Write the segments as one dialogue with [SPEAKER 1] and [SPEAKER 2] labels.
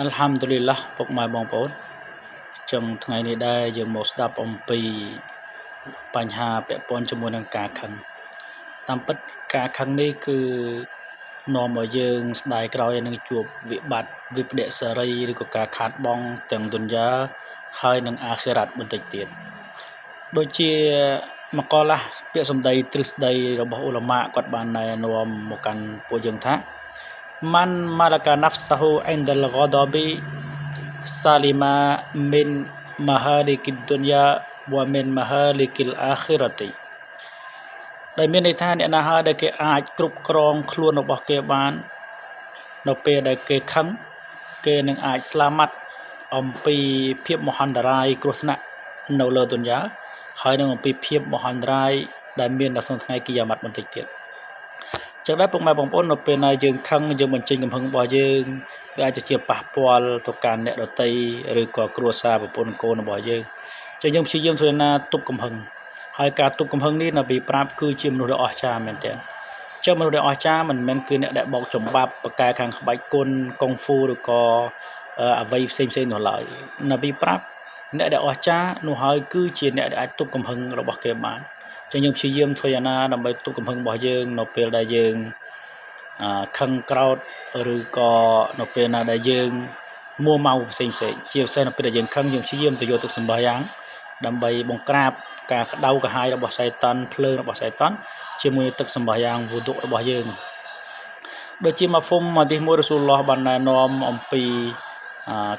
[SPEAKER 1] Alhamdulillah ពុកម៉ែបងប្អូនចឹងថ្ងៃនេះដែរយើងមកស្ដាប់អំពីបញ្ហាពាក់ព័ន្ធជាមួយនឹងការខឹងតាមពិតការខឹងនេះគឺនាំឲ្យយើងស្ដាយក្រោយនឹងជួបវិបត្តិវិប្បដិសារីឬក៏ការខាតបង់ទាំងទុនយ៉ាហើយនឹងអាខិរ៉ាត់បន្តិចទៀតដូចជាមកកឡាពាក្យសម្ដីទ្រឹស្ដីរបស់ឧលមាគាត់បានណែនាំមកកាន់ពួកយើងថាMan malaka nafsahu indal ghadabi salima min mahalikid dunya wa min mahalikil akhirati ដែលមានន័យថាអ្នកណាហើយដែលគេអាចគ្រប់គ្រងខ្លួនរបស់គេបាននៅពេលដែលគេខឹងគេនឹងអាចស្លាមាត់អំពីភាពមហន្តរាយគ្រោះថ្នាក់នៅលើទុនយ៉ាហើយនឹងអំពីភាពមហន្តរាយដែលមាននៅក្នុងថ្ងៃគីយ៉ាម៉ាត់បន្តិចទៀតចឹងដែរពុកម៉ែបងប្អូននៅពេលណាយើងខឹងយើងបញ្ចេញកំហឹងរបស់យើងវាអាចជាប៉ះពាល់ទៅកាន់អ្នកដទៃឬក៏គ្រួសារប្រពន្ធកូនរបស់យើងចឹងយើងព្យាយាមធ្វើណាទប់កំហឹងហើយការទប់កំហឹងនេះនៅពីប្រាប់គឺជាមនុស្សដ៏អស្ចារ្យមែនទែនចឹងមនុស្សដ៏អស្ចារ្យមិនមែនគឺអ្នកដែលបោកចំបាប់បកកែខាងក្បាច់គុណកុងហ្វូឬក៏អ្វីផ្សេងៗនោះឡើយនៅពីប្រាប់អ្នកដែលអស្ចារ្យនោះហើយគឺជាអ្នកដែលអាចទប់កំហឹងរបស់គេបានចឹងយើងព្យាយាមធ្វើយ៉ាងណាដើម្បីទប់កំហឹងរបស់យើងនៅពេលដែលយើងខឹងក្រោធឬក៏នៅពេលណាដែលយើងមួម៉ៅផ្សេងៗជាពិសេសនៅពេលដែលយើងខឹងយើងព្យាយាមទៅយកទឹកសម្បះយ៉ាងដើម្បីបង្ក្រាបការក្តៅក្រហាយរបស់សៃតានភ្លើងរបស់សៃតានជាមួយទឹកសម្បះយ៉ាងវុឌុរបស់យើងដូចជាម៉ាហ្វុំហាឌីសមួយរ៉ាស៊ូលឡោះបានណែនាំអំពី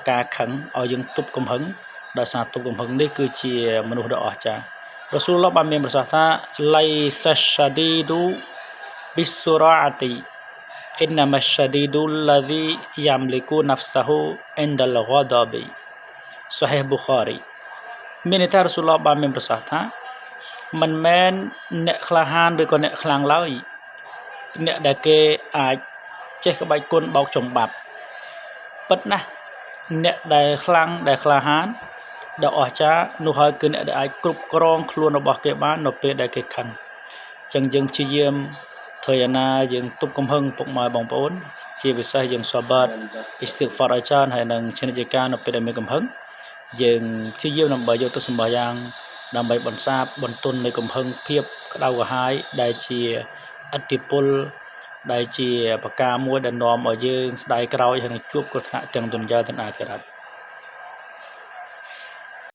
[SPEAKER 1] ការខឹងឲ្យយើងទប់កំហឹងដោយសារទប់កំហឹងនេះគឺជាមនុស្សដ៏អស្ចារ្យរ៉ាស៊ូលឡោះបានមានប្រសាសន៍ថាឡៃសាស្សាឌីឌូប៊ីស៊ូរ៉ាទីអ៊ីនណាម៉ាស្សាឌីឌូឡាហ្វីយ៉ាំលីគូណាហ្វសាហ៊ូអ៊ីនដាល់ហ្គាដាប៊ីសូហេះប៊ូខារីមានន័យថារ៉ាស៊ូលឡោះបានមានប្រសាសន៍ថាមិនមែនអ្នកក្លាហានឬក៏អ្នកខ្លាំងឡើយអ្នកដែលគេអាចចេះក្បាច់គុណបោកចំបាប់ពិតណាស់អ្នកដែលខ្លាំងដែលក្លាហានដ៏អស្ចារ្យនោះហើយគឺអ្នកដែលអាចគ្រប់គ្រងខ្លួនរបស់គេបាននៅពេលដែលគេខឹងអញ្ចឹងយើងព្យាយាមធ្វើយ៉ាងណាយើងទប់កំហឹងពុកម៉ែបងប្អូនជាពិសេសយើងសូបាតអ៊ីស្ទីហ្វារឲ្យច្រើនហើយនឹងឈានជការនៅពេលដែលមានកំហឹងយើងព្យាយាមដើម្បីយកទៅសម្បះយ៉ាងដើម្បីបន្សាបបន្ទន់នៃកំហឹងភាពក្តៅក្រហាយដែលជាអតិពលដែលជាប្រការមួយដែលនាំឲ្យយើងស្ដាយក្រោយហើយនឹងជួបគ្រោះថ្នាក់ទាំងទុនយ៉ាទាំងអាខិរ៉ាត់